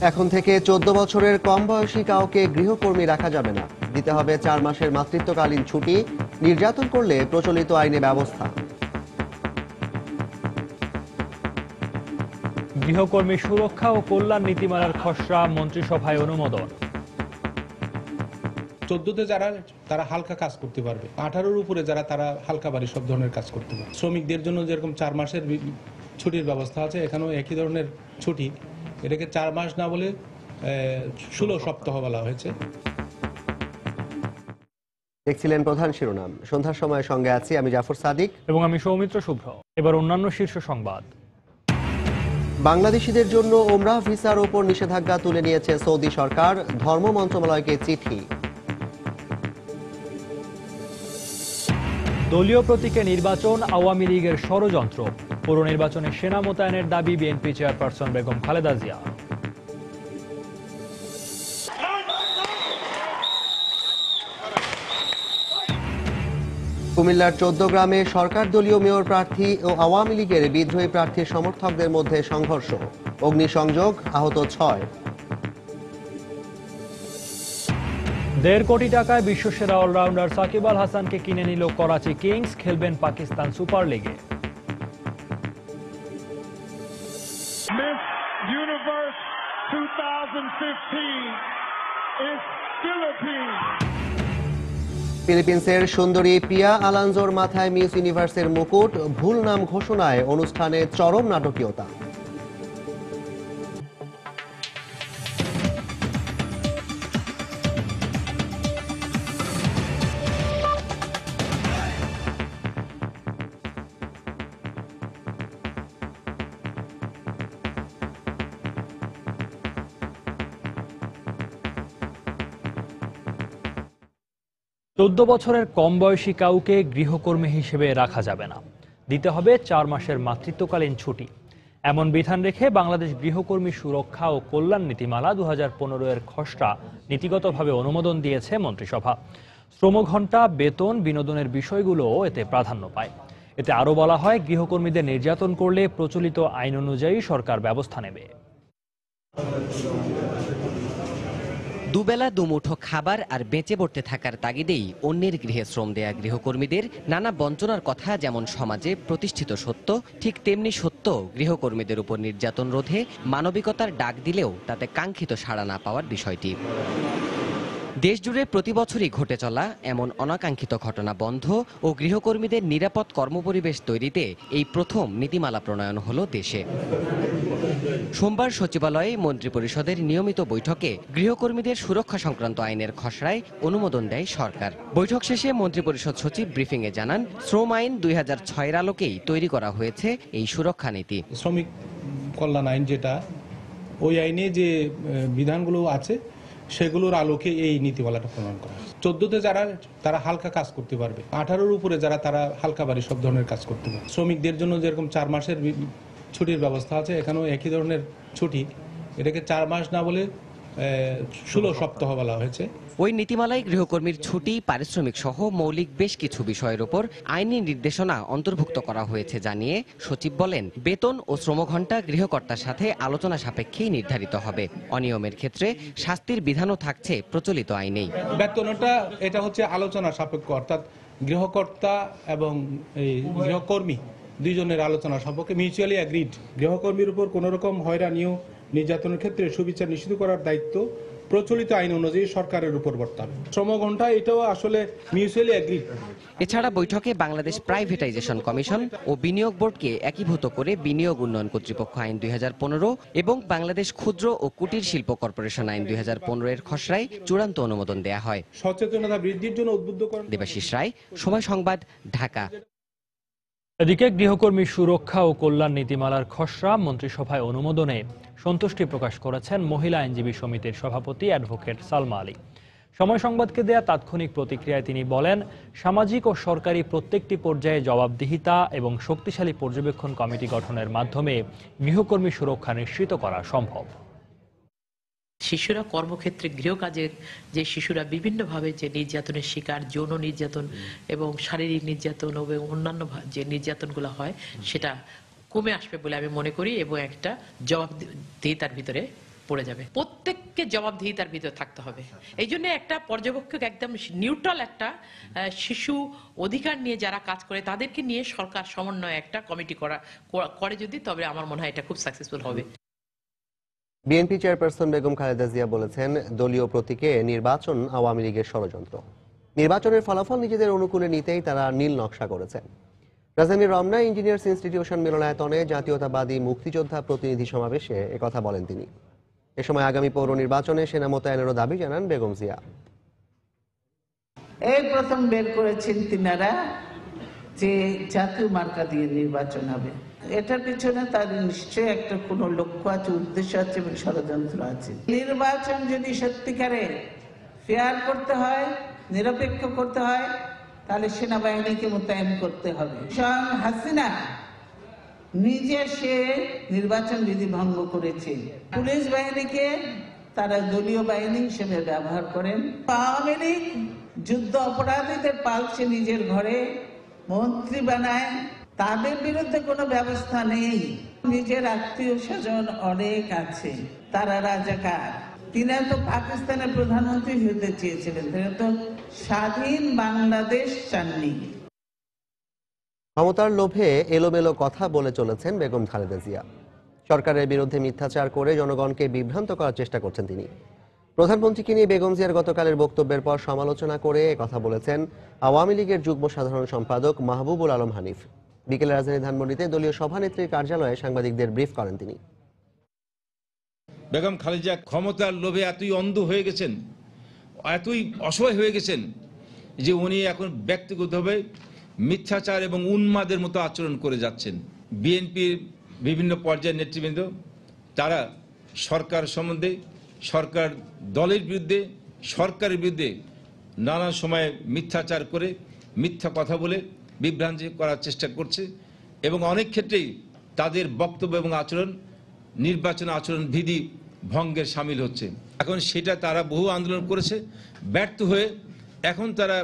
এখন থেকে 14 বছরের কম বয়সী কাউকে গৃহকর্মী রাখা যাবে না, দিতে হবে 4 মাসের মাতৃত্বকালীন ছুটি। নির্যাতন করলে প্রচলিত আইনে ব্যবস্থা। গৃহকর্মী সুরক্ষা ও কল্যাণ নীতিমালার খসড়া মন্ত্রিসভায় অনুমোদন। 14তে যারা তারা হালকা কাজ করতে পারবে, 18-র উপরে যারা তারা হালকা বাড়ি সব ধরনের কাজ করতে পারবে। শ্রমিকদের জন্য যেরকম 4 মাসের ছুটির ব্যবস্থা আছে, এখানেও একই ধরনের ছুটি। এটাকে 4 মাস না বলে 16 সপ্তাহ বলা হয়েছে। দেখছিলেন প্রধান শিরোনাম। সন্ধ্যার সময় সঙ্গে আছি আমি জাফর সাদিক এবং আমি সৌমিত্র শুভ্র। এবার অন্যান্য শীর্ষ সংবাদ। বাংলাদেশিদের জন্য ওমরাহ ভিসার ওপর নিষেধাজ্ঞা তুলে নিয়েছে সৌদি সরকার, ধর্ম মন্ত্রণালয়কে চিঠি। দলীয় প্রতীকে নির্বাচন আওয়ামী লীগের ষড়যন্ত্র, পৌর নির্বাচনে সেনা মোতায়েনের দাবি বিএনপি চেয়ারপারসন বেগম খালেদা জিয়া। কুমিল্লার 14 গ্রামে সরকার দলীয় মেয়র প্রার্থী ও আওয়ামী লীগের বিদ্রোহী প্রার্থীর সমর্থকদের মধ্যে সংঘর্ষ, অগ্নিসংযোগ, আহত 6। 1.5 কোটি টাকায় বিশ্বসেরা অলরাউন্ডার সাকিব আল হাসানকে কিনে নিল করাচি কিংস, খেলবেন পাকিস্তান সুপার লিগে। Miss Universe 2015 is Philippines. ফিলিপিন্সের সুন্দরী পিয়া আলানজোর মাথায় মিস ইউনিভার্সের মুকুট, ভুল নাম ঘোষণায় অনুষ্ঠানে চরম নাটকীয়তা। চোদ্দ বছরের কম বয়সী কাউকে গৃহকর্মী হিসেবে রাখা যাবে না, দিতে হবে 4 মাসের মাতৃত্বকালীন ছুটি। এমন বিধান রেখে বাংলাদেশ গৃহকর্মী সুরক্ষা ও কল্যাণ নীতিমালা 2015 এর খসড়া নীতিগতভাবে অনুমোদন দিয়েছে মন্ত্রিসভা। শ্রমঘণ্টা, বেতন, বিনোদনের বিষয়গুলোও এতে প্রাধান্য পায়। এতে আরও বলা হয়, গৃহকর্মীদের নির্যাতন করলে প্রচলিত আইন অনুযায়ী সরকার ব্যবস্থা নেবে। দুবেলা দুমুঠো খাবার আর বেঁচে পড়তে থাকার তাগিদেই অন্যের গৃহে শ্রম দেয়া গৃহকর্মীদের নানা বঞ্চনার কথা যেমন সমাজে প্রতিষ্ঠিত সত্য, ঠিক তেমনি সত্য গৃহকর্মীদের উপর নির্যাতন রোধে মানবিকতার ডাক দিলেও তাতে কাঙ্ক্ষিত সাড়া না পাওয়ার বিষয়টি। দেশজুড়ে প্রতি বছরই ঘটে চলা এমন অনাকাঙ্ক্ষিত ঘটনা বন্ধ ও গৃহকর্মীদের নিরাপদ কর্মপরিবেশ তৈরিতে এই প্রথম নীতিমালা প্রণয়ন হলো দেশে। সোমবার সচিবালয়ে মন্ত্রিপরিষদের নিয়মিত বৈঠকে গৃহকর্মীদের সুরক্ষা সংক্রান্ত আইনের খসড়ায় অনুমোদন দেয় সরকার। বৈঠক শেষে মন্ত্রিপরিষদ সচিব ব্রিফিংয়ে জানান, শ্রম আইন 2006-এর আলোকেই তৈরি করা হয়েছে এই সুরক্ষা নীতি। শ্রমিক কল্যাণ আইন যেটা, ওই আইনে যে বিধানগুলো আছে সেগুলোর আলোকে এই নীতিমালাটা প্রণয়ন করা হয়। 14তে যারা তারা হালকা কাজ করতে পারবে, 18-র উপরে যারা তারা হালকা বাড়ি সব ধরনের কাজ করতে পারবে। শ্রমিকদের জন্য যেরকম 4 মাসের ছুটির ব্যবস্থা আছে, এখানেও একই ধরনের ছুটি। এটাকে 4 মাস না বলে 16 সপ্তাহ বলা হয়েছে। ওই নীতিমালায় গৃহকর্মীর ছুটি, পারিশ্রমিক সহ মৌলিক বেশ কিছু বিষয়ের উপর আইনি নির্দেশনা অন্তর্ভুক্ত করা হয়েছে জানিয়ে সচিব বলেন, বেতন ও শ্রমঘণ্টা গৃহকর্তার সাথে আলোচনা সাপেক্ষেই নির্ধারিত হবে। অনিয়মের ক্ষেত্রে শাস্তির বিধানও থাকছে প্রচলিত আইনেই। বেতনটা এটা হচ্ছে আলোচনা সাপেক্ষ, অর্থাৎ গৃহকর্তা এবং এই গৃহকর্মী দুইজনের আলোচনা সাপেক্ষে মিউচুয়ালি অ্যাগ্রিড। গৃহকর্মীর উপর কোন রকম হয়রানি ও নির্যাতনের ক্ষেত্রে সুবিচার নিশ্চিত করার দায়িত্ব প্রচলিত আইন অনুযায়ী সরকারের উপর বর্তাবে। শ্রমঘণ্টা এটাও আসলে মিউচুয়ালি অ্যাগ্রিড। এছাড়া বৈঠকে বাংলাদেশ প্রাইভেটাইজেশন কমিশন ও বিনিয়োগ বোর্ডকে একীভূত করে বিনিয়োগ উন্নয়ন কর্তৃপক্ষ আইন 2015 এবং বাংলাদেশ ক্ষুদ্র ও কুটির শিল্প কর্পোরেশন আইন 2015 এর খসড়ায় চূড়ান্ত অনুমোদন দেয়া হয়। সচেতনতা বৃদ্ধির জন্য উদ্বুদ্ধ করেন। দেবাশিস রায়, সময় সংবাদ, ঢাকা। এদিকে গৃহকর্মী সুরক্ষা ও কল্যাণ নীতিমালার খসড়া মন্ত্রিসভায় অনুমোদনে সন্তুষ্টি প্রকাশ করেছেন মহিলা আইনজীবী সমিতির সভাপতি অ্যাডভোকেট সালমা আলী। সময় সংবাদকে দেয়া তাৎক্ষণিক প্রতিক্রিয়ায় তিনি বলেন, সামাজিক ও সরকারি প্রত্যেকটি পর্যায়ে জবাবদিহিতা এবং শক্তিশালী পর্যবেক্ষণ কমিটি গঠনের মাধ্যমে গৃহকর্মী সুরক্ষা নিশ্চিত করা সম্ভব। শিশুরা কর্মক্ষেত্রে গৃহকাজের যে শিশুরা বিভিন্নভাবে যে নির্যাতনের শিকার, যৌন নির্যাতন এবং শারীরিক নির্যাতন এবং অন্যান্য যে নির্যাতনগুলো হয় সেটা কমে আসবে বলে আমি মনে করি এবং একটা জবাবদিহিতার ভিতরে পড়ে যাবে। প্রত্যেককে জবাবদিহিতার ভিতর থাকতে হবে। এই জন্য একটা পর্যবেক্ষক একদম নিউট্রাল একটা শিশু অধিকার নিয়ে যারা কাজ করে তাদেরকে নিয়ে সরকার সমন্বয়ে একটা কমিটি করে যদি, তবে আমার মনে হয় এটা খুব সাকসেসফুল হবে। বিএনপি চেয়ারপারসন বেগম খালেদা জিয়া বলেছেন, দলীয় প্রতীকে নির্বাচন আওয়ামী লীগের ষড়যন্ত্র। নির্বাচনের ফলাফল নিজেদের অনুকূলে নিতেই তারা নীল নকশা করেছেন। রাজধানীর রমনা ইঞ্জিনিয়ার্স ইনস্টিটিউশন মিলনায়তনে জাতীয়তাবাদী মুক্তিযোদ্ধা প্রতিনিধি সমাবেশে একথা বলেন তিনি। এ সময় আগামী পৌর নির্বাচনে সেনা মোতায়েনেরও দাবি জানান বেগম জিয়া। এই প্রথম বের করেছেন তিনারা যে জাতীয় মার্কা দিয়ে নির্বাচন হবে। এটার পিছনে তাদের নিশ্চয়ই একটা কোনো লক্ষ্য আছে, উদ্দেশ্য আছে এবং ষড়যন্ত্র আছে। নির্বাচন যদি সত্যিকারে ফেয়ার করতে হয়, নিরপেক্ষ করতে হয়, তাহলে সেনাবাহিনীকে মোতায়েন করতে হবে। স্বয়ং হাসিনা নিজে সে নির্বাচন বিধি ভঙ্গ করেছে। পুলিশ বাহিনীকে তারা দলীয় বাহিনী হিসেবে ব্যবহার করেন। আওয়ামী লীগ যুদ্ধ অপরাধীদের পালছে নিজের ঘরে, মন্ত্রী বানায়, তাদের বিরুদ্ধে কোনো ব্যবস্থা নেই। নিজের আত্মীয় স্বজন অনেক আছে, তারা রাজাকার। তিনি তো পাকিস্তানের প্রধানমন্ত্রী হতে চেয়েছিলেন, তিনি তো স্বাধীন বাংলাদেশ চাননি। ক্ষমতার লোভে এলোমেলো কথা বলে চলেছেন বেগম খালেদা জিয়া। সরকারের বিরুদ্ধে মিথ্যাচার করে জনগণকে বিভ্রান্ত করার চেষ্টা করছেন তিনি। প্রধানমন্ত্রীকে নিয়ে বেগম জিয়ার গতকালের বক্তব্যের পর সমালোচনা করে কথা বলেছেন আওয়ামী লীগের যুগ্ম সাধারণ সম্পাদক মাহবুবুল আলম হানিফ। বিকেলে রাজধানী ধানমন্ডিতে দলীয় সভানেত্রীর কার্যালয়ে সাংবাদিকদের ব্রিফ করেন তিনি। বেগম খালেদা ক্ষমতার লোভে এতই অন্ধ হয়ে গেছেন, এতই অসহায় হয়ে গেছেন যে উনি এখন ব্যক্তিগতভাবে মিথ্যাচার এবং উন্মাদের মতো আচরণ করে যাচ্ছেন। বিএনপির বিভিন্ন পর্যায়ের নেতৃবৃন্দ তারা সরকার সম্বন্ধে, সরকার দলের বিরুদ্ধে, সরকারের বিরুদ্ধে নানা সময়ে মিথ্যাচার করে, মিথ্যা কথা বলে বিভ্রান্তি করার চেষ্টা করছে এবং অনেক ক্ষেত্রেই তাদের বক্তব্য এবং আচরণ নির্বাচন আচরণ বিধি ভঙ্গের সামিল হচ্ছে। এখন সেটা তারা বহু আন্দোলন করেছে, ব্যর্থ হয়ে এখন তারা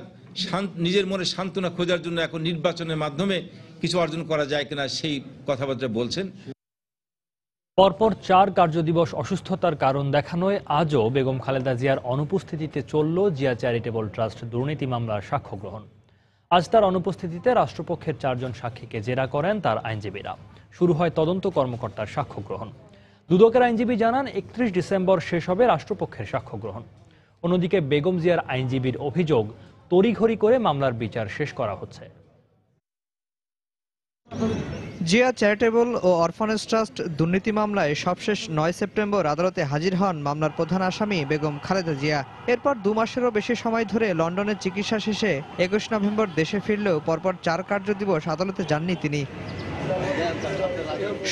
নিজের মনে সান্ত্বনা খোঁজার জন্য এখন নির্বাচনের মাধ্যমে কিছু অর্জন করা যায় কিনা সেই কথাবার্তা বলছেন। পরপর 4 কার্যদিবস অসুস্থতার কারণ দেখানোয় আজও বেগম খালেদা জিয়ার অনুপস্থিতিতে চলল জিয়া চ্যারিটেবল ট্রাস্ট দুর্নীতি মামলার সাক্ষ্য গ্রহণ। আজ তার অনুপস্থিতিতে রাষ্ট্রপক্ষের 4 জন সাক্ষীকে জেরা করেন তার আইনজীবীরা। শুরু হয় তদন্ত কর্মকর্তার সাক্ষ্য গ্রহণ। দুদকের আইনজীবী জানান 31 ডিসেম্বর শেষ হবে রাষ্ট্রপক্ষের সাক্ষ্য গ্রহণ। অন্যদিকে বেগম জিয়ার আইনজীবীর অভিযোগ, তড়িঘড়ি করে মামলার বিচার শেষ করা হচ্ছে। জিয়া চ্যারিটেবল ও অরফানেজ ট্রাস্ট দুর্নীতি মামলায় সবশেষ 9 সেপ্টেম্বর আদালতে হাজির হন মামলার প্রধান আসামি বেগম খালেদা জিয়া। এরপর 2 মাসেরও বেশি সময় ধরে লন্ডনে চিকিৎসা শেষে 21 নভেম্বর দেশে ফিরলেও পরপর 4 কার্যদিবস আদালতে যাননি তিনি।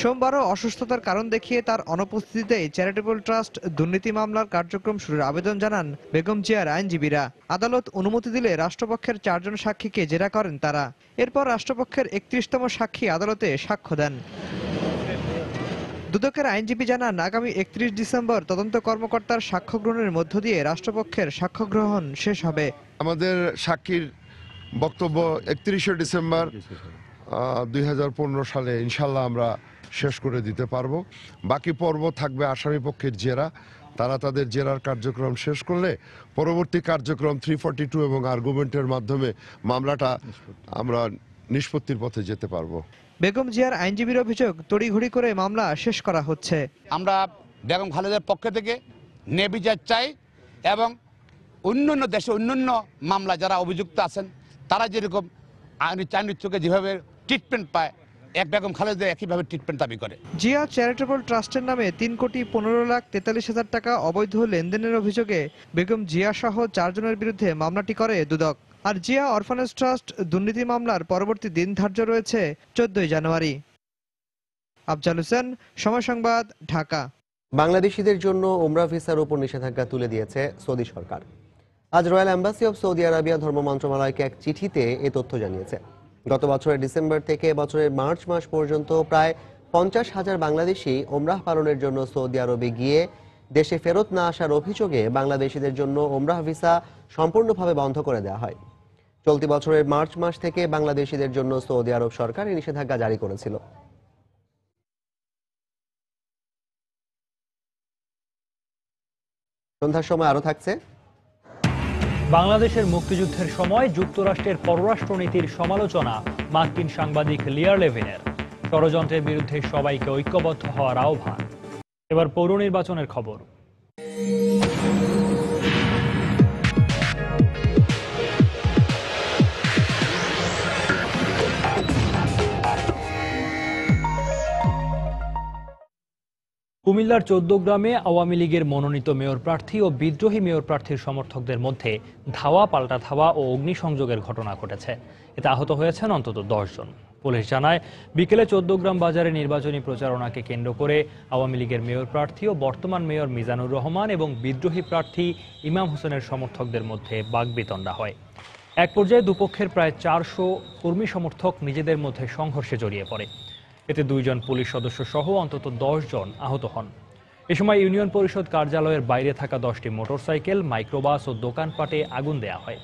সোমবারও অসুস্থতার কারণ দেখিয়ে তার অনুপস্থিতিতেই চ্যারিটেবল ট্রাস্ট দুর্নীতি মামলার কার্যক্রম শুরুর আবেদন জানান বেগম জিয়ার আইনজীবীরা। আদালত অনুমতি দিলে রাষ্ট্রপক্ষের 4 জন সাক্ষীকে জেরা করেন তারা। এরপর রাষ্ট্রপক্ষের 31তম সাক্ষী আদালতে সাক্ষ্য দেন। দুদকের আইনজীবী জানান, আগামী 31 ডিসেম্বর তদন্ত কর্মকর্তার সাক্ষ্য গ্রহণের মধ্য দিয়ে রাষ্ট্রপক্ষের সাক্ষ্য গ্রহণ শেষ হবে। আমাদের সাক্ষীর বক্তব্য 31শে ডিসেম্বর 2015 সালে ইনশাল্লাহ আমরা শেষ করে দিতে পারবো। বাকি পর্ব থাকবে আসামি পক্ষের জেরা। তারা তাদের জেরার কার্যক্রম শেষ করলে পরবর্তী কার্যক্রম 342 এবং আর্গুমেন্টের মাধ্যমে মামলাটা আমরা নিষ্পত্তির পথে যেতে পারবো। বেগম জিয়ার আইনজীবীর অভিযোগ, তড়িঘড়ি করে মামলা শেষ করা হচ্ছে। আমরা বেগম খালেদার পক্ষ থেকে ন্যায় বিচার চাই এবং অন্যান্য দেশে অন্যান্য মামলা যারা অভিযুক্ত আছেন তারা যেরকম আইনের চোখে যেভাবে ট্রিটমেন্ট পায়, এক বেগম খালেদা একইভাবে ট্রিটমেন্ট দাবি করে। জিয়া চ্যারিটেবল ট্রাস্টের নামে 3,15,43,000 টাকা অবৈধ লেনদেনের অভিযোগে বেগম জিয়া সহ 4 জনের বিরুদ্ধে মামলাটি করে দুদক। আর জিয়া অরফানেজ ট্রাস্ট দুর্নীতি মামলার পরবর্তী দিন ধার্য রয়েছে 14 জানুয়ারি। আফজাল হোসেন, সময় সংবাদ, ঢাকা। বাংলাদেশিদের জন্য ওমরা ভিসার উপর নিষেধাজ্ঞা তুলে দিয়েছে সৌদি সরকার। আজ royal embassy of Saudi Arabia ধর্ম মন্ত্রণালয়কে এক চিঠিতে এ তথ্য জানিয়েছে। গত বছরের ডিসেম্বর থেকে বছরের মার্চ মাস পর্যন্ত প্রায় 50,000 বাংলাদেশি ওমরাহ পালনের জন্য সৌদি আরবে গিয়ে দেশে ফেরত না আসার অভিযোগে বাংলাদেশিদের জন্য ওমরাহ ভিসা সম্পূর্ণভাবে বন্ধ করে দেওয়া হয়। চলতি বছরের মার্চ মাস থেকে বাংলাদেশিদের জন্য সৌদি আরব সরকার এই নিষেধাজ্ঞা জারি করেছিল। সন্ধ্যার সময় আরো থাকছে। বাংলাদেশের মুক্তিযুদ্ধের সময় যুক্তরাষ্ট্রের পররাষ্ট্রনীতির সমালোচনা মার্কিন সাংবাদিক লিয়ার লেভিনের। ষড়যন্ত্রের বিরুদ্ধে সবাইকে ঐক্যবদ্ধ হওয়ার আহ্বান। এবার পৌর নির্বাচনের খবর। কুমিল্লার 14 গ্রামে আওয়ামী লীগের মনোনীত মেয়র প্রার্থী ও বিদ্রোহী মেয়র প্রার্থীর সমর্থকদের মধ্যে ধাওয়া পাল্টা ধাওয়া ও অগ্নিসংযোগের ঘটনা ঘটেছে। এতে আহত হয়েছেন অন্তত 10 জন। পুলিশ জানায়, বিকেলে 14 গ্রাম বাজারে নির্বাচনী প্রচারণাকে কেন্দ্র করে আওয়ামী লীগের মেয়র প্রার্থী ও বর্তমান মেয়র মিজানুর রহমান এবং বিদ্রোহী প্রার্থী ইমাম হোসেনের সমর্থকদের মধ্যে বাগবিতণ্ডা হয়। এক পর্যায়ে দুপক্ষের প্রায় 400 কর্মী সমর্থক নিজেদের মধ্যে সংঘর্ষে জড়িয়ে পড়ে। এতে 2 জন পুলিশ সদস্য সহ অন্তত 10 জন আহত হন। এ সময় ইউনিয়ন পরিষদ কার্যালয়ের বাইরে থাকা 10টি মোটরসাইকেল, মাইক্রোবাস ও দোকানপাটে আগুন দেয়া হয়।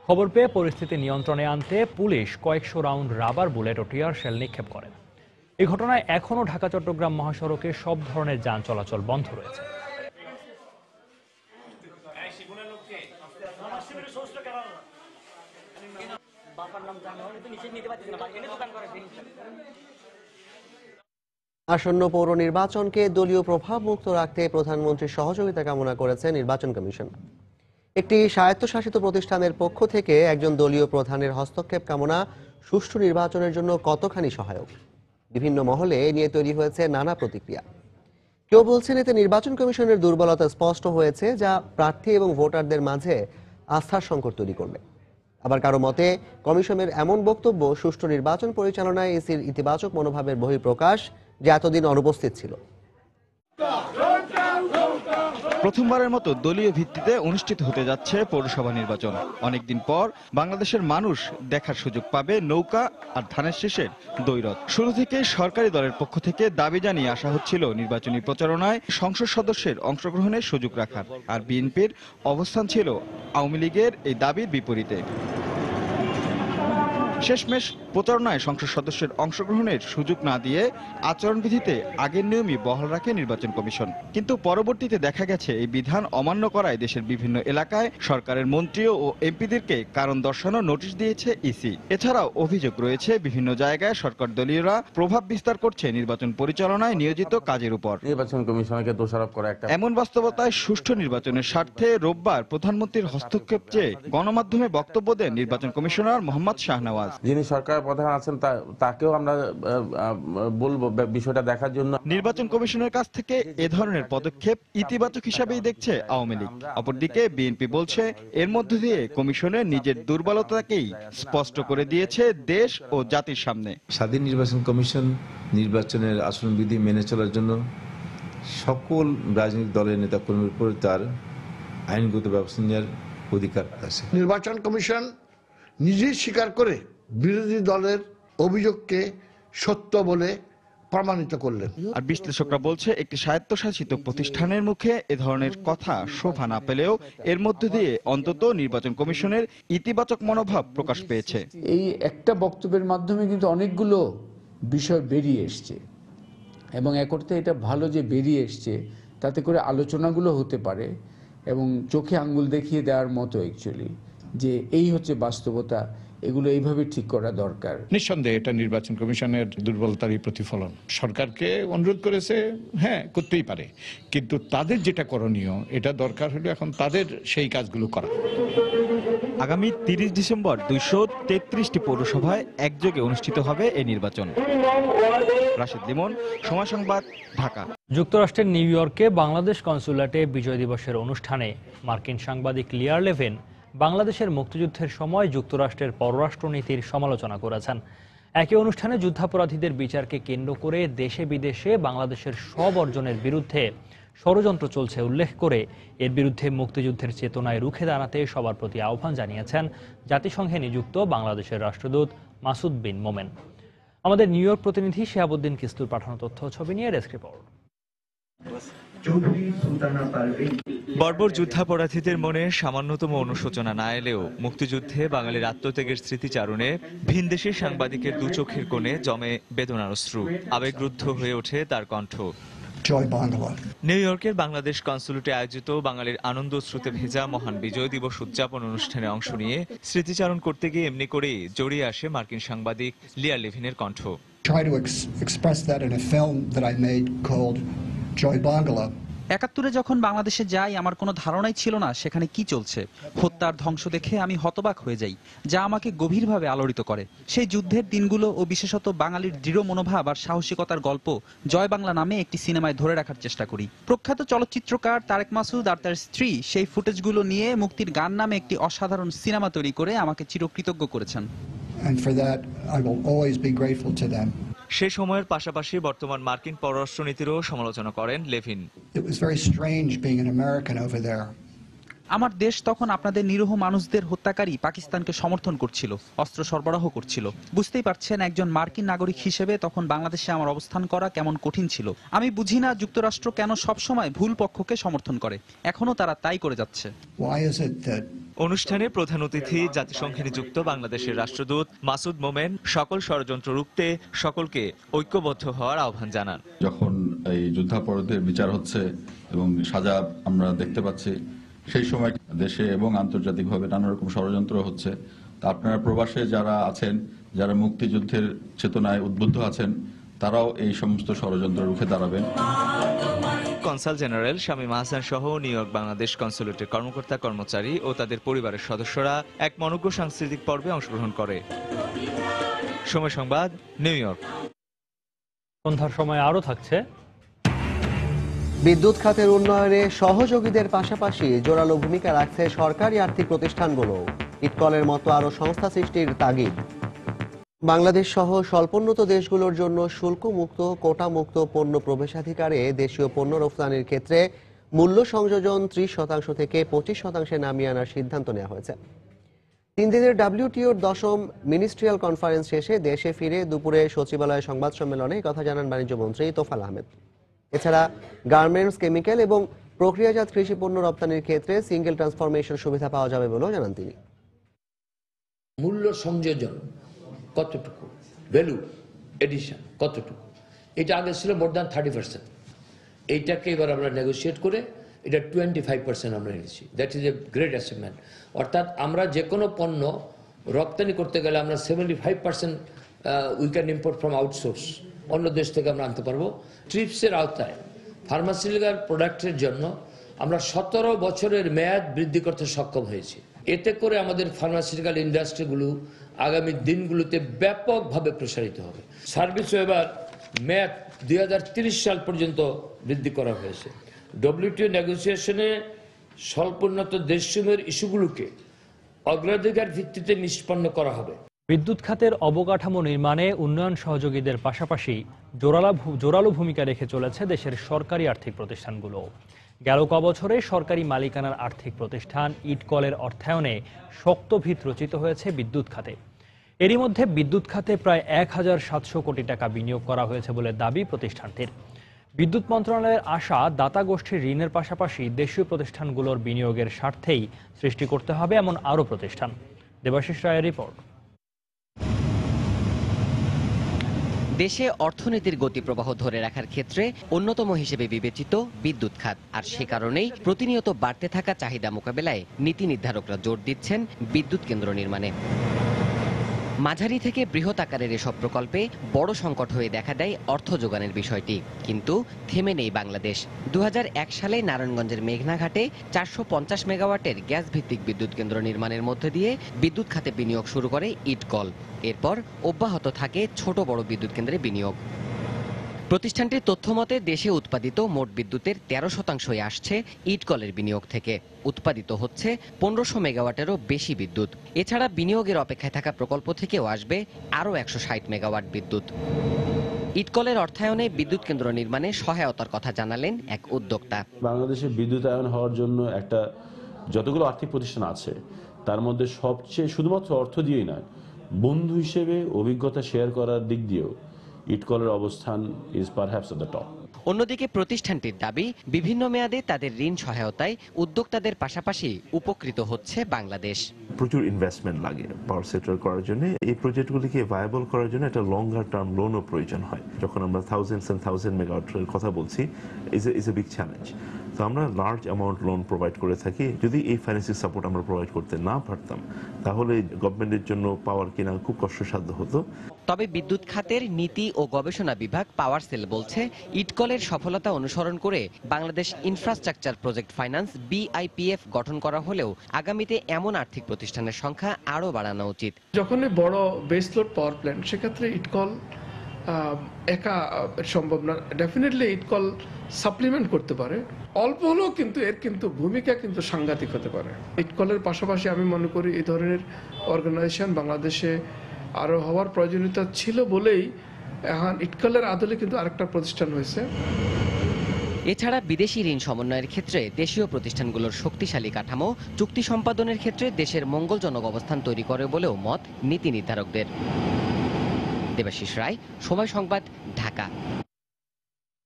খবর পেয়ে পরিস্থিতি নিয়ন্ত্রণে আনতে পুলিশ কয়েকশো রাউন্ড রাবার বুলেট ও টিয়ার শেল নিক্ষেপ করে। এই ঘটনায় এখনও ঢাকা চট্টগ্রাম মহাসড়কে সব ধরনের যান চলাচল বন্ধ রয়েছে। আসন্ন পৌর নির্বাচনকে দলীয় প্রভাব মুক্ত রাখতে প্রধানমন্ত্রীর সহযোগিতা কামনা করেছে নির্বাচন কমিশন। একটি স্বায়ত্তশাসিত প্রতিষ্ঠানের পক্ষ থেকে একজন দলীয় প্রধানের হস্তক্ষেপ কামনা সুষ্ঠু নির্বাচনের জন্য কতখানি সহায়ক, বিভিন্ন মহলে এ নিয়ে তৈরি হয়েছে নানা প্রতিক্রিয়া। কেউ বলছেন এতে নির্বাচন কমিশনের দুর্বলতা স্পষ্ট হয়েছে, যা প্রার্থী এবং ভোটারদের মাঝে আস্থার সংকট তৈরি করবে। আবার কারো মতে কমিশনের এমন বক্তব্য সুষ্ঠু নির্বাচন পরিচালনায় ইসির ইতিবাচক মনোভাবের বহিঃপ্রকাশ, যা এতদিন অনুপস্থিত ছিল। প্রথমবারের মতো দলীয় ভিত্তিতে অনুষ্ঠিত হতে যাচ্ছে পৌরসভা নির্বাচন। অনেকদিন পর বাংলাদেশের মানুষ দেখার সুযোগ পাবে নৌকা আর ধানের শীষের দ্বৈরথ। শুরু থেকে সরকারি দলের পক্ষ থেকে দাবি জানিয়ে আসা হচ্ছিল নির্বাচনী প্রচারণায় সংসদ সদস্যের অংশগ্রহণের সুযোগ রাখার, আর বিএনপির অবস্থান ছিল আওয়ামী লীগের এই দাবির বিপরীতে। শেষমেশ প্রচারণায় সংসদ সদস্যের অংশগ্রহণের সুযোগ না দিয়ে আচরণবিধিতে আগের নিয়মই বহাল রাখে নির্বাচন কমিশন। কিন্তু পরবর্তীতে দেখা গেছে এই বিধান অমান্য করায় দেশের বিভিন্ন এলাকায় সরকারের মন্ত্রী ও এমপিদেরকে কারণ দর্শানোর নোটিশ দিয়েছে ইসি। এছাড়াও অভিযোগ রয়েছে বিভিন্ন জায়গায় সরকার দলীয়রা প্রভাব বিস্তার করছে নির্বাচন পরিচালনায় নিয়োজিত কাজের উপর। নির্বাচন কমিশনকে দোষারোপ করা একটা এমন বাস্তবতায় সুষ্ঠু নির্বাচনের স্বার্থে রোববার প্রধানমন্ত্রীর হস্তক্ষেপ চেয়ে গণমাধ্যমে বক্তব্য দেন নির্বাচন কমিশনার মোহাম্মদ শাহনওয়াজ। যিনি সরকার প্রধান আছেন তাকেও আমরা বলবো বিষয়টা দেখার জন্য। নির্বাচন কমিশনের কাছ থেকে এ ধরনের পদক্ষেপ ইতিবাচক হিসাবেই দেখছে আওয়ামী লীগ। অপরদিকে বিএনপি বলছে এর মধ্য দিয়ে কমিশনের নিজের দুর্বলতাকেই স্পষ্ট করে দিয়েছে দেশ ও জাতির সামনে। স্বাধীন নির্বাচন কমিশন নির্বাচনের আচরণবিধি মেনে চলার জন্য সকল রাজনৈতিক দলের নেতাকর্মীর উপর তার আইনগত ব্যবস্থা নেওয়ার অধিকার আছে। নির্বাচন কমিশন নিজেই স্বীকার করে বিরোধী দলের অভিযোগকে সত্য বলে প্রমাণিত করলেন। আর বিশ্লেষকরা বলছে একটি স্বায়ত্তশাসিত প্রতিষ্ঠানের মুখে এ ধরনের কথা শোভা না পেলেও এর মধ্য দিয়ে অন্তত নির্বাচন কমিশনের ইতিবাচক মনোভাব প্রকাশ পেয়েছে। এই একটা বক্তব্যের মাধ্যমে কিন্তু অনেকগুলো বিষয় বেরিয়ে এসছে, এবং এক অর্থে এটা ভালো যে বেরিয়ে এসছে, তাতে করে আলোচনাগুলো হতে পারে এবং চোখে আঙ্গুল দেখিয়ে দেওয়ার মতো অ্যাকচুয়ালি যে এই হচ্ছে বাস্তবতা, এগুলো এইভাবে ঠিক করা দরকার। নিঃসন্দেহে এটা নির্বাচন কমিশনের দুর্বলতারই প্রতিফলন। সরকারকে অনুরোধ করেছে, হ্যাঁ করতেই পারে, কিন্তু তাদের যেটা করণীয় এটা দরকার হলো এখন তাদের সেই কাজগুলো করা। আগামী 30 ডিসেম্বর 233টি পৌরসভায় একযোগে অনুষ্ঠিত হবে এই নির্বাচন। রাশেদ লিমন, সময় সংবাদ, ঢাকা। যুক্তরাষ্ট্রের নিউ ইয়র্কে বাংলাদেশ কনসুলেটে বিজয় দিবসের অনুষ্ঠানে মার্কিন সাংবাদিক লিয়ার লেভিন বাংলাদেশের মুক্তিযুদ্ধের সময় যুক্তরাষ্ট্রের পররাষ্ট্রনীতির সমালোচনা করেছেন। একই অনুষ্ঠানে যুদ্ধাপরাধীদের বিচারকে কেন্দ্র করে দেশে বিদেশে বাংলাদেশের সব অর্জনের বিরুদ্ধে ষড়যন্ত্র চলছে উল্লেখ করে এর বিরুদ্ধে মুক্তিযুদ্ধের চেতনায় রুখে দাঁড়াতে সবার প্রতি আহ্বান জানিয়েছেন জাতিসংঘে নিযুক্ত বাংলাদেশের রাষ্ট্রদূত মাসুদ বিন মোমেন। আমাদের নিউ ইয়র্ক প্রতিনিধি শিহাবুদ্দিন কিস্তুর পাঠানো তথ্য ছবি নিয়ে ডেস্ক রিপোর্ট। বর্বর যুদ্ধাপরাধীদের মনে সামান্যতম অনুশোচনা না এলেও মুক্তিযুদ্ধে বাঙালির আত্মত্যাগের স্মৃতিচারণে ভিনদেশী সাংবাদিকের দু চোখের কোণে জমে বেদনার অশ্রু। আবেগরুদ্ধ হয়ে ওঠে তার কণ্ঠ। জয় বাংলা। নিউ ইয়র্কের বাংলাদেশ কনসুলেটে আয়োজিত বাঙালির আনন্দ স্রোতে ভেজা মহান বিজয় দিবস উদযাপন অনুষ্ঠানে অংশ নিয়ে স্মৃতিচারণ করতে গিয়ে এমনি করেই জড়িয়ে আসে মার্কিন সাংবাদিক লিয়া লেভিনের কণ্ঠ। Try to express that in a film that I made called Joy Bangla. ৭১-এ যখন বাংলাদেশে যাই আমার কোনো ধারণাই ছিল না সেখানে কি চলছে। হত্যার ধ্বংস দেখে আমি হতবাক হয়ে যাই, যা আমাকে গভীরভাবে আলোড়িত করে। সেই যুদ্ধের দিনগুলো ও বিশেষত বাঙালির দৃঢ় মনোভাব আর সাহসিকতার গল্প জয় বাংলা নামে একটি সিনেমায় ধরে রাখার চেষ্টা করি। প্রখ্যাত চলচ্চিত্রকার তারেক মাসুদ আর তার স্ত্রী সেই ফুটেজগুলো নিয়ে মুক্তির গান নামে একটি অসাধারণ সিনেমা তৈরি করে আমাকে চিরকৃতজ্ঞ করেছেন। And for that I will always be grateful to them. সে সময়ের পাশাপাশি বর্তমান মার্কিন পররাষ্ট্রনীতিরও সমালোচনা করেন Levin. It was very strange being an American over there. আমার দেশ তখন আপনাদের নিরীহ মানুষদের হত্যাকারী পাকিস্তানকে সমর্থন করছিল, অস্ত্র সরবরাহ করছিল। বুঝতেই পারছেন একজন মার্কিন নাগরিক হিসেবে তখন বাংলাদেশে আমার অবস্থান করা কেমন কঠিন ছিল। আমি বুঝি না যুক্তরাষ্ট্র কেন সবসময় ভুল পক্ষকে সমর্থন করে, এখনো তারা তাই করে যাচ্ছে। Why is it that অনুষ্ঠানে প্রধান অতিথি জাতিসংঘে নিযুক্ত বাংলাদেশের রাষ্ট্রদূত মাসুদ মোমেন সকল ষড়যন্ত্র রুখতে সকলকে ঐক্যবদ্ধ হওয়ার আহ্বান জানান। যখন এই যুদ্ধাপরাধের বিচার হচ্ছে এবং সাজা আমরা দেখতে পাচ্ছি, সেই সময় দেশে এবং আন্তর্জাতিকভাবে নানা রকম ষড়যন্ত্র হচ্ছে। তা আপনারা প্রবাসে যারা আছেন, যারা মুক্তিযুদ্ধের চেতনায় উদ্বুদ্ধ আছেন, তারাও এই সমস্ত ষড়যন্ত্র রুখে দাঁড়াবেন। কনসাল জেনারেল শামীম আহসান সহ নিউ ইয়র্ক বাংলাদেশ কনসুলেটের কর্মকর্তা কর্মচারী ও তাদের পরিবারের সদস্যরা এক মনোজ্ঞ সাংস্কৃতিক পর্বে অংশগ্রহণ করে। সময় সংবাদ, নিউ ইয়র্ক। সন্ধ্যার সময় আরো থাকছে বিদ্যুৎ খাতের উন্নয়নে সহযোগীদের পাশাপাশি জোরালো ভূমিকা রাখছে সরকারি আর্থিক প্রতিষ্ঠানগুলো। ইটকলের মতো আরো সংস্থা সৃষ্টির তাগিদ। বাংলাদেশ সহ স্বল্পোন্নত দেশগুলোর জন্য শুল্কমুক্ত কোটামুক্ত পণ্য প্রবেশাধিকারে দেশীয় পণ্য রফতানির ক্ষেত্রে মূল্য সংযোজন 30% থেকে 25% নামিয়ে আনার সিদ্ধান্ত নেওয়া হয়েছে। 3 দিনের WTOর 10ম মিনিস্ট্রিয়াল কনফারেন্স শেষে দেশে ফিরে দুপুরে সচিবালয় সংবাদ সম্মেলনে কথা জানান বাণিজ্যমন্ত্রী তোফাল আহমেদ। এছাড়া গার্মেন্টস, কেমিক্যাল এবং প্রক্রিয়াজাত কৃষি পণ্য রপ্তানির ক্ষেত্রে সিঙ্গেল ট্রান্সফরমেশন সুবিধা পাওয়া যাবে বলেও জানান তিনি। মূল্য সংযোজন কতটুকু, ভ্যালু এডিশন কতটুকু, এটা আগে ছিল মোর দ্যান 30%। এইটাকে এবার আমরা নেগোসিয়েট করে এটা 25% আমরা এনেছি। That is a great achievement. অর্থাৎ আমরা যে কোনো পণ্য রপ্তানি করতে গেলে আমরা 75% we can import from outsource, অন্য দেশ থেকে আমরা আনতে পারবো। ট্রিপসের আওতায় ফার্মাসিউটিক্যাল প্রোডাক্টের জন্য আমরা 17 বছরের মেয়াদ বৃদ্ধি করতে সক্ষম হয়েছি। এতে করে আমাদের ফার্মাসিউটিক্যাল ইন্ডাস্ট্রিগুলো আগামী দিনগুলোতে ব্যাপকভাবে প্রসারিত হবে। সার্ভিস এবার মেয়াদ 2030 সাল পর্যন্ত বৃদ্ধি করা হয়েছে। WTO নেগোসিয়েশনে স্বল্পোন্নত দেশসমূহের ইস্যুগুলোকে অগ্রাধিকার ভিত্তিতে নিষ্পন্ন করা হবে। বিদ্যুৎ খাতের অবকাঠামো নির্মাণে উন্নয়ন সহযোগীদের পাশাপাশি জোরালো ভূমিকা রেখে চলেছে দেশের সরকারি আর্থিক প্রতিষ্ঠানগুলো। গেল কবছরে সরকারি মালিকানার আর্থিক প্রতিষ্ঠান ইটকলের অর্থায়নে শক্ত ভিত রচিত হয়েছে বিদ্যুৎ খাতে। এরই মধ্যে বিদ্যুৎ খাতে প্রায় 1700 কোটি টাকা বিনিয়োগ করা হয়েছে বলে দাবি প্রতিষ্ঠানটির। বিদ্যুৎ মন্ত্রণালয়ের আশা, দাতা গোষ্ঠীর ঋণের পাশাপাশি দেশীয় প্রতিষ্ঠানগুলোর বিনিয়োগের স্বার্থেই সৃষ্টি করতে হবে এমন আরও প্রতিষ্ঠান। দেবাশিস রায়ের রিপোর্ট। দেশে অর্থনীতির গতিপ্রবাহ ধরে রাখার ক্ষেত্রে অন্যতম হিসেবে বিবেচিত বিদ্যুৎ খাত। আর সে কারণেই প্রতিনিয়ত বাড়তে থাকা চাহিদা মোকাবেলায় নীতি নির্ধারকরা জোর দিচ্ছেন বিদ্যুৎ কেন্দ্র নির্মাণে। মাঝারি থেকে বৃহৎ আকারের এসব প্রকল্পে বড় সংকট হয়ে দেখা দেয় অর্থ যোগানের বিষয়টি। কিন্তু থেমে নেই বাংলাদেশ। 2001 সালে নারায়ণগঞ্জের মেঘনাঘাটে 450 মেগাওয়াটের গ্যাস ভিত্তিক বিদ্যুৎ কেন্দ্র নির্মাণের মধ্য দিয়ে বিদ্যুৎ খাতে বিনিয়োগ শুরু করে ইটকল। এরপর অব্যাহত থাকে ছোট বড় বিদ্যুৎ কেন্দ্রে বিনিয়োগ। প্রতিষ্ঠানটির তথ্যমতে দেশে উৎপাদিত মোট বিদ্যুতের 13% আসছে ইটকলের বিনিয়োগ থেকে। উৎপাদিত হচ্ছে 1500 মেগাওয়াটেরও বেশি বিদ্যুৎ। এছাড়া বিনিয়োগের অপেক্ষায় থাকা প্রকল্প থেকেও আসবে আরও 160 মেগাওয়াট বিদ্যুৎ। ইটকলের অর্থায়নে বিদ্যুৎ কেন্দ্র নির্মাণে সহায়তার কথা জানালেন এক উদ্যোক্তা। বাংলাদেশে বিদ্যুতায়ন হওয়ার জন্য একটা যতগুলো আর্থিক প্রতিষ্ঠান আছে তার মধ্যে সবচেয়ে শুধুমাত্র অর্থ দিয়েই নয়, বন্ধু হিসেবে অভিজ্ঞতা শেয়ার করার দিক দিয়েও ইটকলের অবস্থান is perhaps at the top. অন্যদিকে প্রতিষ্ঠানটির দাবি, বিভিন্ন মেয়াদে তাদের ঋণ সহায়তায় উদ্যোক্তাদের পাশাপাশি উপকৃত হচ্ছে বাংলাদেশ। প্রচুর ইনভেস্টমেন্ট লাগে পাওয়ার সেক্টর করার জন্য। এই প্রজেক্টগুলিকে ভায়াবল করার জন্য একটা লঙ্গার টার্ম লোনও প্রয়োজন হয়। যখন আমরা থাউজেন্ডস এন্ড থাউজেন্ড মেগাওয়াটের কথা বলছি, ইজ এ বিগ চ্যালেঞ্জ। তো আমরা লার্জ অ্যামাউন্ট লোন প্রোভাইড করে থাকি। যদি এই ফাইন্যান্সিং সাপোর্ট আমরা প্রোভাইড করতে না পারতাম, তাহলে গভর্নমেন্টের জন্য পাওয়ার কেনা খুব কষ্টসাধ্য হতো। তবে বিদ্যুৎ খাতের নীতি ও গবেষণা বিভাগ পাওয়ার সেল বলছে, ইটকলের সফলতা অনুসরণ করে Bangladesh infrastructure project finance BIPF গঠন করা হলেও আগামীতে এমন আর্থিক প্রতিষ্ঠানের সংখ্যা আরও বাড়ানো উচিত। যখন বড় বেসলোড পাওয়ার প্ল্যান্ট, সেক্ষেত্রে ইটকল একা সম্ভব না। ডেফিনেটলি ইটকল সাপ্লিমেন্ট করতে পারে, অল্প হলেও, কিন্তু এর কিন্তু ভূমিকা কিন্তু সাংঘাতিক হতে পারে। ইটকলের পাশাপাশি আমি মনে করি এই ধরনের অর্গানাইজেশন বাংলাদেশে আরও হওয়ার প্রয়োজনীয়তা ছিল বলেই এখন ইটকলের আদলে কিন্তু আরেকটা প্রতিষ্ঠান হয়েছে। এছাড়া বিদেশি ঋণ সমন্বয়ের ক্ষেত্রে দেশীয় প্রতিষ্ঠানগুলোর শক্তিশালী কাঠামো চুক্তি সম্পাদনের ক্ষেত্রে দেশের মঙ্গলজনক অবস্থান তৈরি করে বলেও মত নীতি নির্ধারকদের। দেবাশিস রায়, সময় সংবাদ, ঢাকা।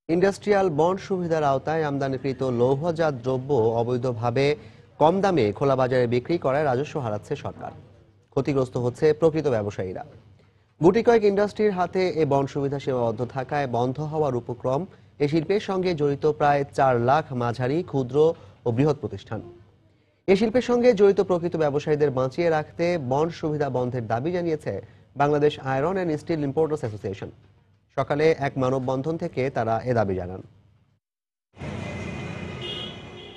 ইন্ডাস্ট্রিয়াল বন্ড সুবিধার আওতায় আমদানিকৃত লৌহজাত দ্রব্য অবৈধভাবে কম দামে খোলা বাজারে বিক্রি করায় রাজস্ব হারাচ্ছে সরকার। ক্ষতিগ্রস্ত হচ্ছে প্রকৃত ব্যবসায়ীরা। গুটি কয়েক ইন্ডাস্ট্রির হাতে এ বন্ড সুবিধা সীমাবদ্ধ থাকায় বন্ধ হওয়ার উপক্রম এ শিল্পের সঙ্গে জড়িত প্রায় 4 লাখ মাঝারি, ক্ষুদ্র ও বৃহৎ প্রতিষ্ঠান। এ শিল্পের সঙ্গে জড়িত প্রকৃত ব্যবসায়ীদের বাঁচিয়ে রাখতে বন্ড সুবিধা বন্ধের দাবি জানিয়েছে Bangladesh iron and steel importers association. সকালে এক মানববন্ধন থেকে তারা এ দাবি জানান।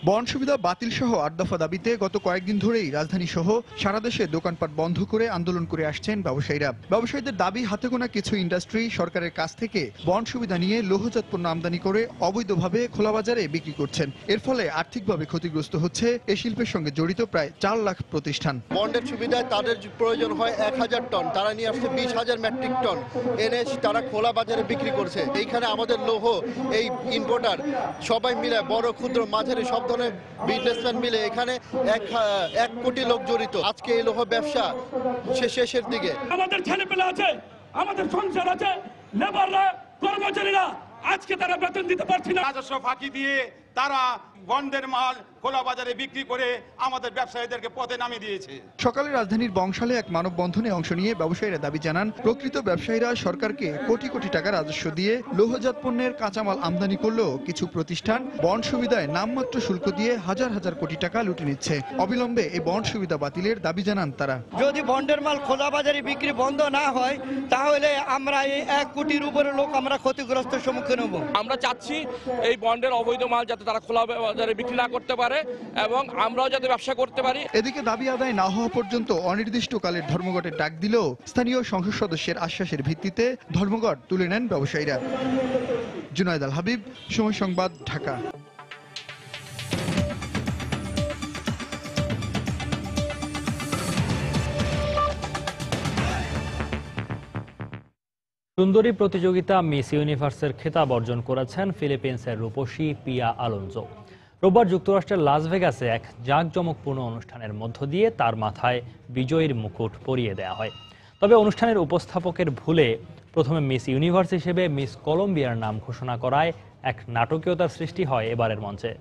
বন্ড সুবিধা বাতিল সহ 8 দফা দাবিতে গত কয়েকদিন ধরেই রাজধানী সহ সারা দেশে দোকানপাট বন্ধ করে আন্দোলন করে আসছেন ব্যবসায়ীরা। ব্যবসায়ীদের দাবি, হাতে গোনা কিছু ইন্ডাস্ট্রি সরকারের কাছ থেকে বন্ড সুবিধা নিয়ে লৌহজাত পণ্য আমদানি করে অবৈধভাবে খোলা বাজারে বিক্রি করছেন। এর ফলে আর্থিকভাবে ক্ষতিগ্রস্ত হচ্ছে এই শিল্পের সঙ্গে জড়িত প্রায় 4 লাখ প্রতিষ্ঠান। বন্ডের সুবিধায় তাদের প্রয়োজন হয় 1000 টন, তারা নিয়ে আসছে 20,000 মেট্রিক টন এনে তারা খোলা বাজারে বিক্রি করছে। এইখানে আমাদের লৌহ এই ইম্পোর্টার সবাই মিলে, বড় ক্ষুদ্র মাঝারি সব ধরনের বিজনেসম্যান মিলে এখানে 1 কোটি লোক জড়িত। আজকে এই লৌহ ব্যবসা শেষের দিকে। আমাদের ছেলেপেলে আছে, আমাদের সংসার আছে, লেবাররা, কর্মচারীরা আজকে তারা বেতন দিতে পারছে না। রাজস্ব ফাঁকি দিয়ে তারা বন্ডের মাল খোলা বাজারে বিক্রি করে আমাদের ব্যবসায়ীদেরকে পথে নামিয়ে দিয়েছে। সকালে রাজধানীর বংশালে এক মানববন্ধনে অংশ নিয়ে ব্যবসায়ীরা দাবি জানান, প্রকৃত ব্যবসায়ীরা সরকারকে কোটি কোটি টাকা রাজস্ব দিয়ে লৌহজাত পণ্যের কাঁচামাল আমদানি করলেও কিছু প্রতিষ্ঠান বন্ড সুবিধায় নামমাত্র শুল্ক দিয়ে হাজার হাজার কোটি টাকা লুটে নিচ্ছে। অবিলম্বে এই বন্ড সুবিধা বাতিলের দাবি জানান তারা। যদি বন্ডের মাল খোলা বাজারে বিক্রি বন্ধ না হয়, তাহলে আমরা এই 1 কোটির উপরে লোক আমরা ক্ষতিগ্রস্তের সম্মুখীন হব। আমরা চাচ্ছি এই বন্ডের অবৈধ মাল যাতে তারা খোলা বাজারে বিক্রি না করতে পারে এবং আমরাও যাতে ব্যবসা করতে পারি। এদিকে দাবি আদায় না হওয়া পর্যন্ত অনির্দিষ্টকালের ধর্মঘটের ডাক দিলেও স্থানীয় সংসদ সদস্যের আশ্বাসের ভিত্তিতে ধর্মঘট তুলে নেন ব্যবসায়ীরা। জুনায়েদ আল হাবিব, সময় সংবাদ, ঢাকা। সুন্দরী প্রতিযোগিতা মিস ইউনিভার্সের খেতাব অর্জন করেছেন ফিলিপিন্সের রূপসী পিয়া আলোনজো। রোববার যুক্তরাষ্ট্রের লাস ভেগাসে এক জাঁকজমকপূর্ণ অনুষ্ঠানের মধ্য দিয়ে তার মাথায় বিজয়ীর মুকুট পরিয়ে দেওয়া হয়। তবে অনুষ্ঠানের উপস্থাপকের ভুলে প্রথমে মিস ইউনিভার্স হিসেবে মিস কলম্বিয়ার নাম ঘোষণা করায় এক নাটকীয়তার সৃষ্টি হয় এবারের মঞ্চে।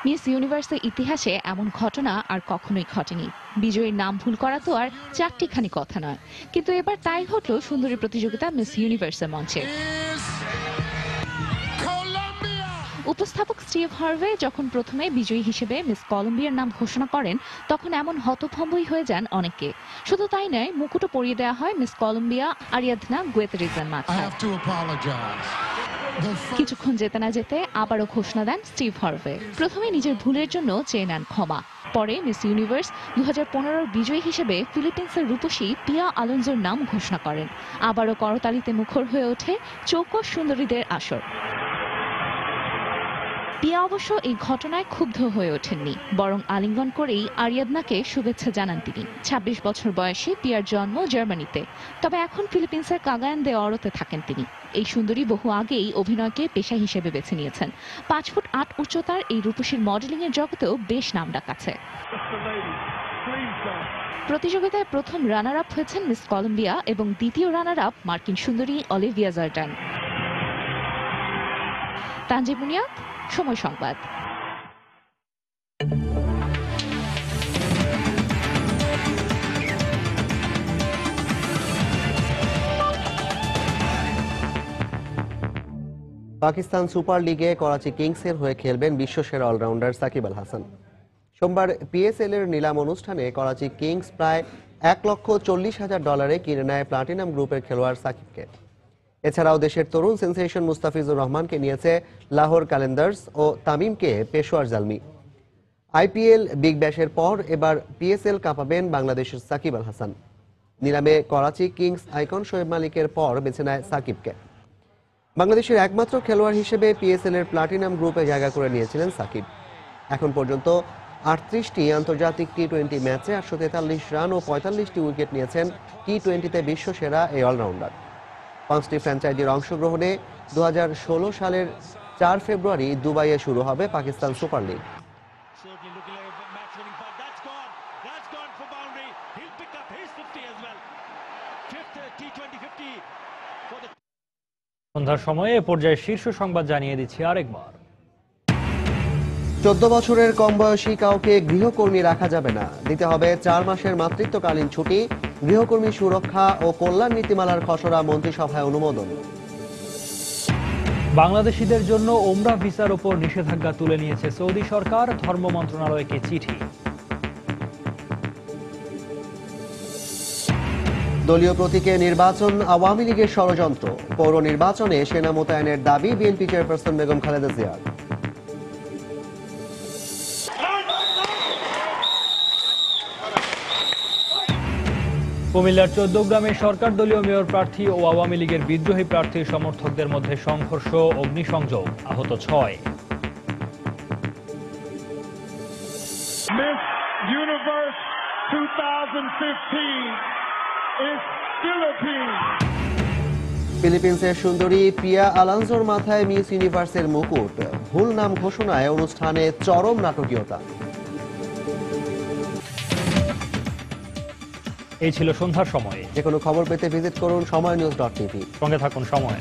মিস ইউনিভার্সের ইতিহাসে এমন ঘটনা আর কখনোই ঘটেনি। বিজয়ীর নাম ভুল করা তো আর চারটিখানি কথা নয়, কিন্তু এবার তাই ঘটল সুন্দরী প্রতিযোগিতা মিস ইউনিভার্সের মঞ্চে। উপস্থাপক স্টিভ হার্ভে যখন প্রথমে বিজয়ী হিসেবে মিস কলম্বিয়ার নাম ঘোষণা করেন, তখন এমন হতভম্বই হয়ে যান অনেকে। শুধু তাই নয়, মুকুটও পরিয়ে দেওয়া হয় মিস কলম্বিয়া আরিয়াদনা গুয়েতেরিজের মাথায়। কিছুক্ষণ যেতে না যেতে আবারও ঘোষণা দেন স্টিভ হার্ভে। প্রথমে নিজের ভুলের জন্য চেয়ে নেন ক্ষমা। পরে মিস ইউনিভার্স 2015 বিজয়ী হিসেবে ফিলিপিন্সের রূপসী পিয়া আলোনজোর নাম ঘোষণা করেন। আবারও করতালিতে মুখর হয়ে ওঠে চৌকস সুন্দরীদের আসর। পিয়া অবশ্য এই ঘটনায় ক্ষুব্ধ হয়ে ওঠেননি, বরং আলিঙ্গন করেই আরিয়াদনাকে শুভেচ্ছা জানান তিনি। 26 বছর বয়সে পিয়ার জন্ম জার্মানিতে, তবে এখন ফিলিপিন্সের কাগায়ান দে অরোতে থাকেন তিনি। এই সুন্দরী বহু আগেই অভিনয়কে পেশা হিসেবে বেছে নিয়েছেন। 5 ফুট 8 উচ্চতার এই রূপসীর মডেলিং এর জগতেও বেশ নামডাক আছে। প্রতিযোগিতায় প্রথম রানার আপ হয়েছেন মিস কলম্বিয়া এবং দ্বিতীয় রানার আপ মার্কিন সুন্দরী অলিভিয়া জর্ডান। তানজিম বুনিয়াদ, সময় সংবাদ। পাকিস্তান সুপার লিগে করাচি কিংসের হয়ে খেলবেন বিশ্বসেরা অলরাউন্ডার সাকিব আল হাসান। সোমবার পিএসএল এর নিলাম অনুষ্ঠানে করাচি কিংস প্রায় $1,40,000 কিনে নেয় প্লাটিনাম গ্রুপের খেলোয়াড় সাকিবকে। এছাড়াও দেশের তরুণ সেন্সেশন মুস্তাফিজুর রহমানকে নিয়েছে লাহোর ক্যালেন্ডার্স ও তামিমকে পেশোয়ার জালমি। আইপিএল বিগ ব্যাশের পর এবার পিএসএল কাঁপাবেন বাংলাদেশের সাকিব আল হাসান। নিলামে করাচি কিংস আইকন শোয়েব মালিকের পর বেছে নেয় সাকিবকে। বাংলাদেশের একমাত্র খেলোয়াড় হিসেবে পিএসএল এর প্লাটিনাম গ্রুপে জায়গা করে নিয়েছিলেন সাকিব। এখন পর্যন্ত 38টি আন্তর্জাতিক টি-20 ম্যাচে 843 রান ও 45টি উইকেট নিয়েছেন টি-20তে বিশ্বসেরা এই অলরাউন্ডার। 5টি ফ্র্যাঞ্চাইজির অংশগ্রহণে 2016 সালের 4 ফেব্রুয়ারি দুবাইয়ে শুরু হবে পাকিস্তান সুপার লিগ। সন্ধ্যার সময়ে এ পর্যায়ে শীর্ষ সংবাদ জানিয়ে দিচ্ছি আরেকবার। 14 বছরের কম বয়সী কাউকে গৃহকর্মী রাখা যাবে না, দিতে হবে 4 মাসের মাতৃত্বকালীন ছুটি। গৃহকর্মী সুরক্ষা ও কল্যাণ নীতিমালার খসড়া মন্ত্রিসভায় অনুমোদন। বাংলাদেশিদের জন্য ওমরা ভিসার উপর নিষেধাজ্ঞা তুলে নিয়েছে সৌদি সরকার, ধর্ম মন্ত্রণালয়কে চিঠি। দলীয় প্রতীকে নির্বাচন আওয়ামী লীগের ষড়যন্ত্র। পৌর নির্বাচনে সেনা মোতায়েনের দাবি বিএনপি চেয়ারপারসন বেগম খালেদা জিয়ার। কুমিল্লার 14 গ্রামে সরকার দলীয় মেয়র প্রার্থী ও আওয়ামী লীগের বিদ্রোহী প্রার্থীর সমর্থকদের মধ্যে সংঘর্ষ, অগ্নিসংযোগ, আহত 6। Miss Universe 2015 is Philippines. ফিলিপিন্সের সুন্দরী পিয়া আলানজোর মাথায় মিস ইউনিভার্সের মুকুট। ভুল নাম ঘোষণায় অনুষ্ঠানে চরম নাটকীয়তা। এই ছিল সন্ধ্যার সময়ে। যে কোনো খবর পেতে ভিজিট করুন সময়নিউজ.tv। সঙ্গে থাকুন সময়।